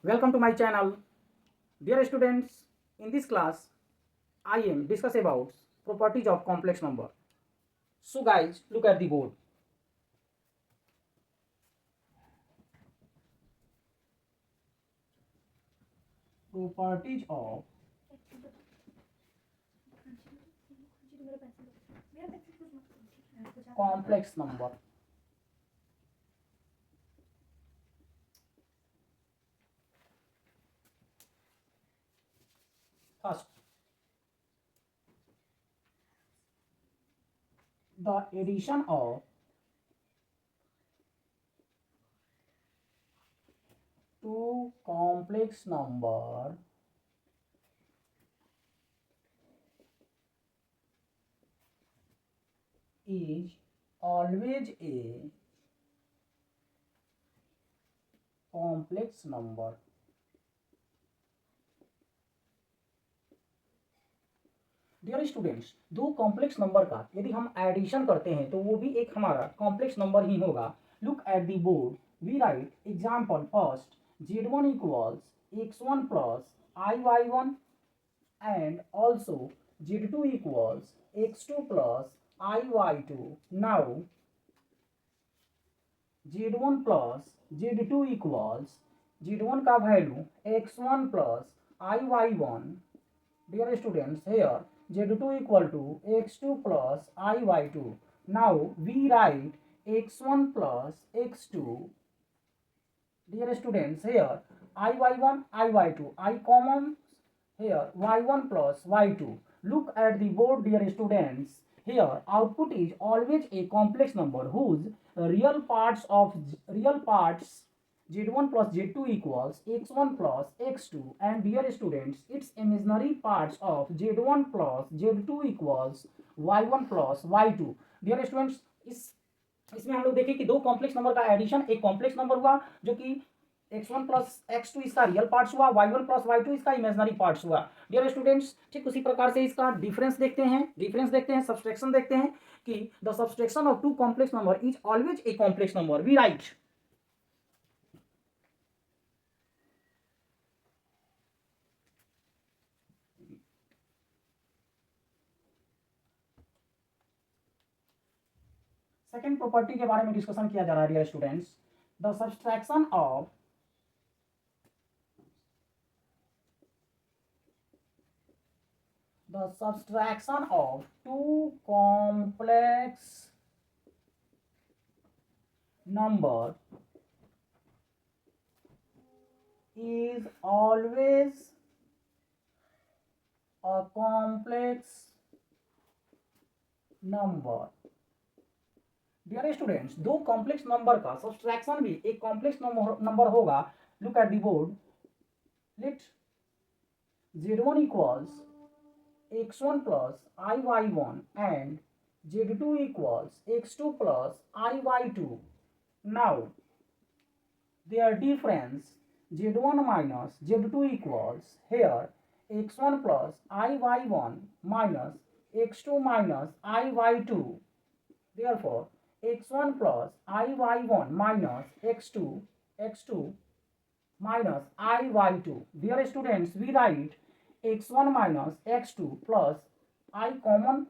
Welcome to my channel. Dear students, in this class, I am discuss about properties of complex number. So guys, look at the board. Properties of complex number. First, the addition of two complex number is always a complex number. Dear students, दो complex number का यदि हम addition करते हैं तो वो भी एक हमारा कॉम्प्लेक्स नंबर ही होगा. Look at the board. We write example first. z1 equals x1 plus iy1 and also z2 equals x2 plus iy2. Now z1 plus z2 equals z1 का value x1 plus iy1. Dear students, here z2 equal to x2 plus iy2. Now we write x1 plus x2. Dear students, here iy1 iy2, I common here y1 plus y2. Look at the board, dear students. Here output is always a complex number whose real parts z1 plus z2 equals x1 plus x2, and dear students, its imaginary parts of z1 plus z2 equals y1 plus y2. Dear students, इसमें हम लोग देखें कि दो complex number का addition एक complex number हुआ जो कि x1 प्लस x2 इसका रियल पार्ट्स हुआ, y1 प्लस y2 इसका इमेजिनरी पार्ट्स हुआ. डियर स्टूडेंट्स, ठीक उसी प्रकार से इसका डिफरेंस देखते हैं, सब्सट्रैक्शन देखते हैं कि the subtraction of two complex number is always a complex number. We write second property के बारे में डिस्कशन किया जा रहा है. Dear students, the subtraction of two complex number is always a complex number. Dear students, दो complex number का subtraction भी एक कॉम्प्लेक्स नंबर होगा. Look at the board. Let z1 equals x1 plus iy1 and z2 equals x2 plus iy2. Now their difference z1 minus z2 equals here x1 plus iy1 minus x2 minus iy2. Therefore x1 plus iy1 minus x2 minus iy2. Dear students, we write x1 minus x2 plus I common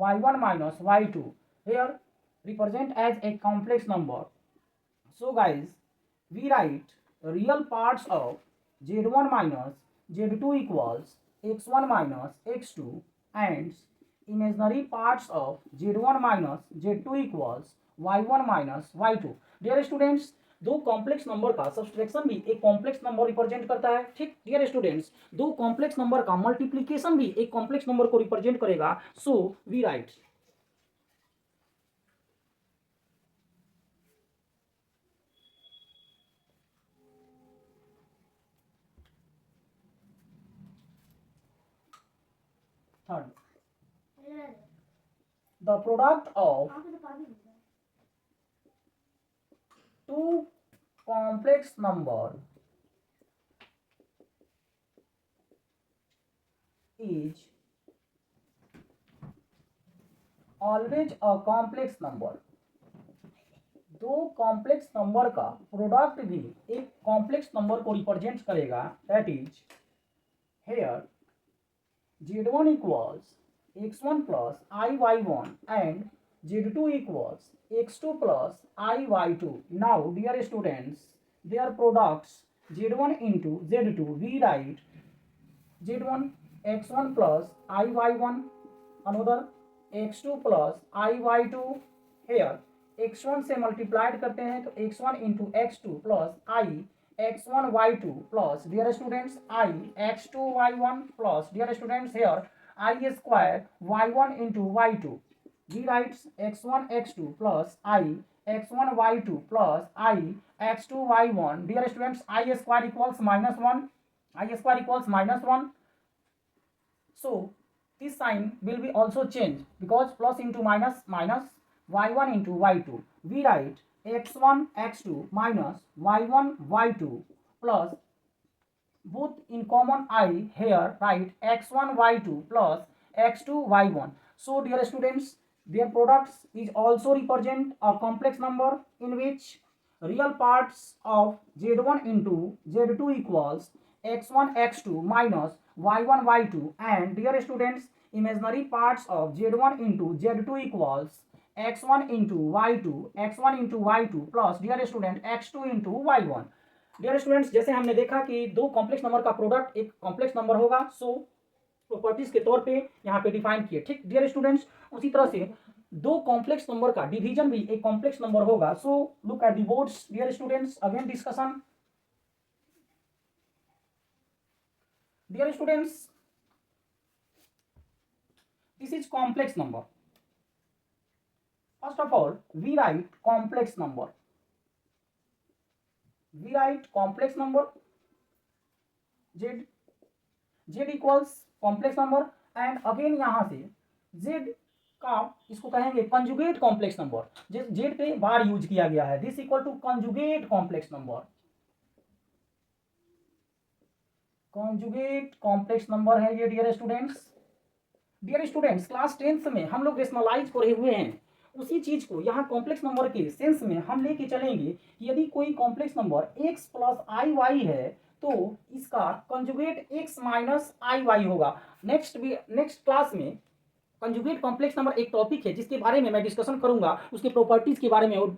y1 minus y2 here represent as a complex number. So guys, we write real parts of z1 minus z2 equals x1 minus x2 and imaginary parts of z1 minus z2 equals y1 minus y2. Dear students, दो complex number का subtraction भी एक complex number represent करता है. ठीक dear students, दो complex number का multiplication भी एक कॉम्प्लेक्स नंबर को रिप्रेजेंट करेगा. So we write third. The product of two complex number is always a complex number. दो कॉम्प्लेक्स नंबर का प्रोडक्ट भी एक कॉम्प्लेक्स नंबर को रिप्रेजेंट करेगा, that is here z1 equals x1 plus iy1 and z2 equals x2 plus iy2. Now dear students, their products z1 into z2, we write z1 x1 plus iy1, another x2 plus iy2. here x1 से multiplied करते हैं तो x1 into x2 plus i x1 y2 plus dear students i x2 y1 plus dear students here i square y1 into y2. we writes x1 x2 plus i x1 y2 plus i x2 y1. dear students, i square equals -1, i square equals -1. so this sign will be also changed because plus into minus minus y1 into y2. we write x1 x2 minus y1 y2 plus both in common I here write x1 y2 plus x2 y1. so dear students, their products is also represent a complex number in which real parts of z1 into z2 equals x1 x2 minus y1 y2 and dear students, imaginary parts of z1 into z2 equals x1 into y2 x1 into y2 plus dear student x2 into y1. Dear students, जैसे हमने देखा कि दो complex number का product एक complex number होगा, so properties के तौर पे यहाँ पे डिफाइन किए, ठीक डियर स्टूडेंट्स। उसी तरह से दो कॉम्प्लेक्स नंबर का डिवीजन भी एक कॉम्प्लेक्स नंबर होगा। So look at the boards dear students, again discussion. Dear students, this is complex number. First of all we write complex number, we write complex number z equals complex number and again यहाँ से z का इसको कहेंगे conjugate complex number, z पे बार use किया गया है, this equal to conjugate complex number. Conjugate complex number है ये dear students. Dear students, class 10th में हम लोग रेशनलाइज करे हुए हैं, उसी चीज को यहाँ कॉम्प्लेक्स नंबर के सेंस में हम लेके चलेंगे कि यदि कोई complex number x plus i Y है तो इसका कंजुगेट x माइनस आई वाई होगा। नेक्स्ट क्लास में कंजुगेट कॉम्प्लेक्स नंबर एक टॉपिक है जिसके बारे में मैं डिस्कशन करूंगा, उसके प्रॉपर्टीज के बारे में। और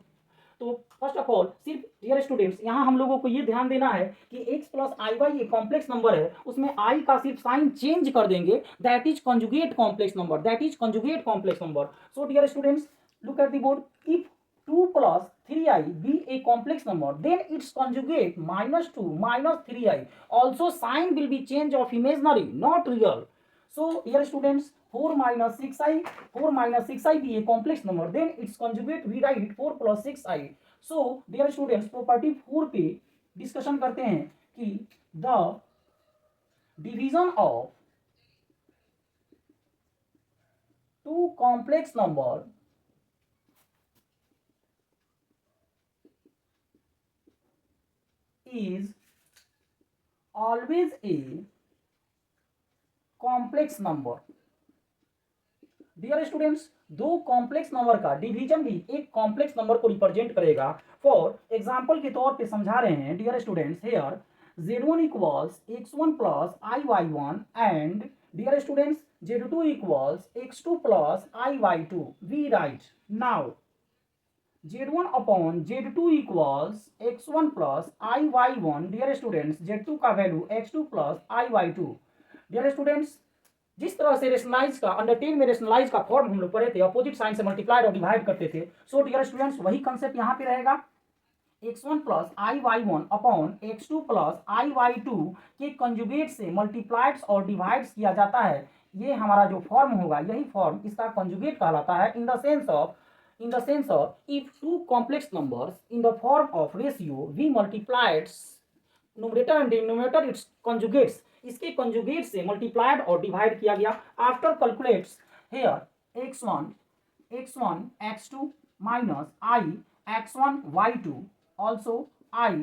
तो फर्स्ट ऑफ ऑल सिर्फ डियर स्टूडेंट्स यहाँ हम लोगों को ये ध्यान देना है कि x प्लस आई वाई एक कॉम्प्लेक्स नंबर है, उसमें i का सिर्फ साइन चेंज कर देंगे, that is conjugate complex number, that is conjugate complex number. So dear students, look at the board. If 2 plus 3i be a complex number, then its conjugate -2 minus 3i. Also sign will be change of imaginary, not real. So here students, 4 minus 6i be a complex number, then its conjugate we write 4 plus 6i. So dear students, property 4 पे discussion करते हैं कि the division of two complex number is always a complex number. Dear students, दो complex number का division भी एक complex number को represent करेगा। फॉर एग्जांपल के तौर पे समझा रहे हैं dear students, here z1 equals x1 plus iy1 and dear students z2 equals x2 plus iy2। We write now z1 upon z2 equals x1 plus iy1। Dear students, z2 का value x2 plus iy2। Dear students, जिस तरह से rationalise का under 10 में rationalise का form हम लोग पढ़े थे, अपोजिट साइन से मल्टीप्लाइड और डिवाइड करते थे। सो डियर स्टूडेंट्स, वही कंसेप्ट यहाँ पे रहेगा, x1 plus iy1 upon x2 plus iy2 के कंजुगेट से मल्टीप्लाइड्स और डिवाइड्स किया जाता है। ये हमारा जो फॉर्म होगा, यही फॉर्म इसका कंजुगेट कहलाता है। In the sense of if two complex numbers in the form of ratio we multiplied numerator and denominator its conjugates, इसके कंजुगेट से मल्टीप्लाइड और डिवाइड किया गया। After calculates here x1 x2 minus i x1 y2 also i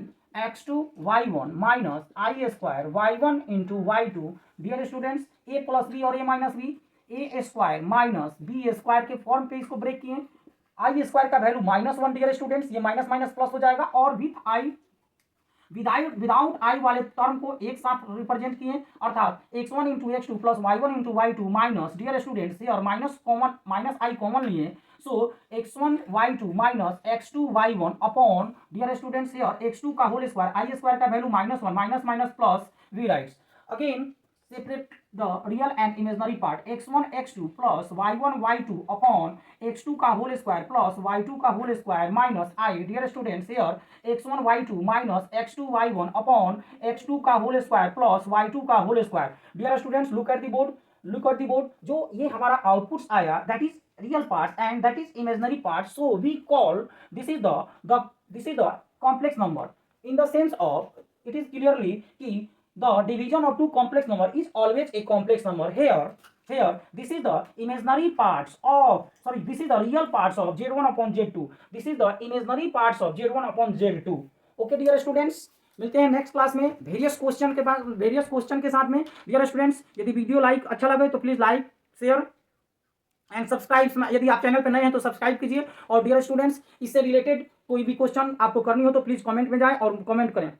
x2 y1 minus i square y1 into y2। Dear students, a plus b और a minus b, a square minus b square के form पे इसको break किए। I square का value -1 dear students, ये minus minus plus हो जाएगा, और विदाउट आई वाले टर्म को एक साथ रिप्रेजेंट किए, अर्थात x1 into x2 plus y1 into y2 minus, dear students और minus common, minus i common लिए, so x1 y2 minus x2 y1 upon, dear students here x2 का होल स्क्वायर, आई स्क्वायर का value -1 minus minus plus, we writes again separate the real and imaginary part, x1 x2 plus y1 y2 upon x2 का whole square plus y2 का whole square minus I, dear students here x1 y2 minus x2 y1 upon x2 का whole square plus y2 का whole square. Dear students, look at the board, look at the board. जो ये हमारा outputs आया, that is real parts and that is imaginary parts, so we call this is the complex number, in the sense of it is clearly कि the division of two complex number is always a complex number. Here this is the imaginary parts of, sorry, this is the real parts of z1 upon z2, this is the imaginary parts of z1 upon z2. okay dear students, मिलते हैं next class में various question के साथ में. Dear students, यदि video like अच्छा लगे तो please like, share and subscribe. यदि आप चैनल पर नए हैं तो सब्सक्राइब कीजिए. और डियर स्टूडेंट्स, इससे रिलेटेड कोई भी क्वेश्चन आपको करनी हो तो प्लीज कमेंट में जाएं और कमेंट करें.